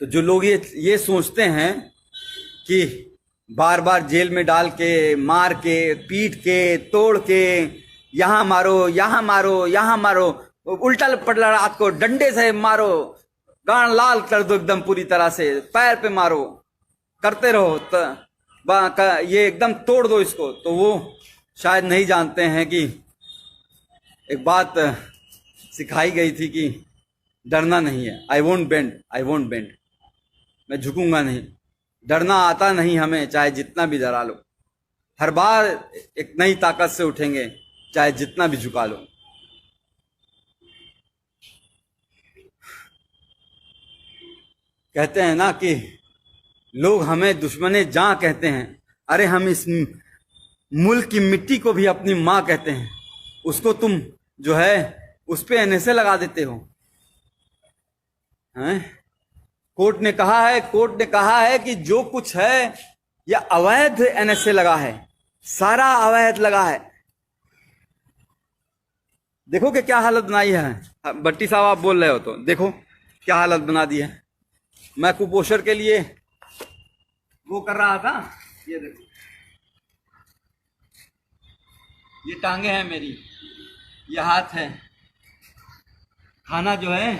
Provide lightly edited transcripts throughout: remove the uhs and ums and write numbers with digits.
तो जो लोग ये सोचते हैं कि बार बार जेल में डाल के, मार के, पीट के, तोड़ के, यहाँ मारो, यहाँ मारो, यहाँ मारो, उल्टा पलटा रात को डंडे से मारो, गांड लाल कर दो एकदम पूरी तरह से, पैर पे मारो, करते रहो ये एकदम तोड़ दो इसको, तो वो शायद नहीं जानते हैं कि एक बात सिखाई गई थी कि डरना नहीं है. I won't bend, I won't bend. मैं झुकूंगा नहीं. डरना आता नहीं हमें, चाहे जितना भी डरा लो. हर बार एक नई ताकत से उठेंगे, चाहे जितना भी झुका लो. कहते हैं ना कि लोग हमें दुश्मने जान कहते हैं. अरे हम इस मुल्क की मिट्टी को भी अपनी माँ कहते हैं. उसको तुम जो है उस पे एनएसए लगा देते हो. हैं? कोर्ट ने कहा है कि जो कुछ है यह अवैध एनएसए लगा है, सारा अवैध लगा है. देखो कि क्या हालत बनाई है. भट्टी साहब आप बोल रहे हो तो देखो क्या हालत बना दी है. मैं कुपोषण के लिए वो कर रहा था. ये देखो, ये टांगे हैं मेरी, ये हाथ है. खाना जो है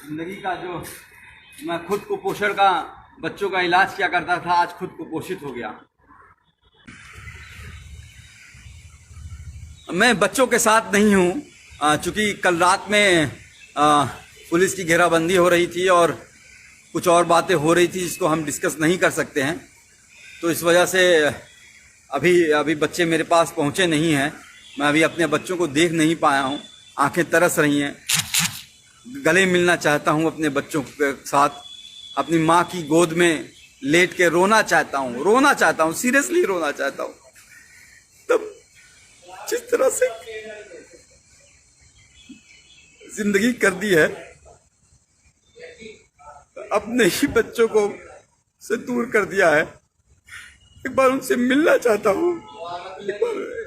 जिंदगी का, जो मैं खुद कुपोषण का बच्चों का इलाज किया करता था, आज खुद कुपोषित हो गया. मैं बच्चों के साथ नहीं हूँ, चूंकि कल रात में पुलिस की घेराबंदी हो रही थी और कुछ और बातें हो रही थी जिसको हम डिस्कस नहीं कर सकते हैं. तो इस वजह से अभी बच्चे मेरे पास पहुँचे नहीं हैं. मैं अभी अपने बच्चों को देख नहीं पाया हूँ. आंखें तरस रही हैं. गले मिलना चाहता हूँ अपने बच्चों के साथ. अपनी माँ की गोद में लेट के रोना चाहता हूँ, सीरियसली रोना चाहता हूँ. तब जिस तरह से जिंदगी कर दी है, अपने ही बच्चों को से दूर कर दिया है. एक बार उनसे मिलना चाहता हूँ.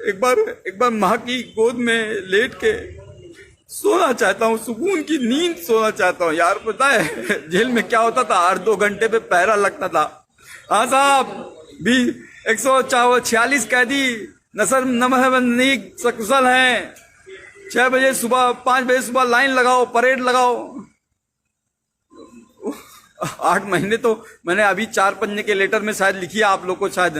एक बार माँ की गोद में लेट के सोना चाहता हूँ, सुकून की नींद सोना चाहता हूँ. यार पता है जेल में क्या होता था? 8-2 घंटे पे पहरा लगता था. हाँ साहब, भी 146 कैदी नसर नमहबंदी सकुशल हैं. 6 बजे सुबह, 5 बजे सुबह लाइन लगाओ, परेड लगाओ. 8 महीने तो मैंने अभी 4 पन्ने के लेटर में शायद लिखी है, आप लोग को शायद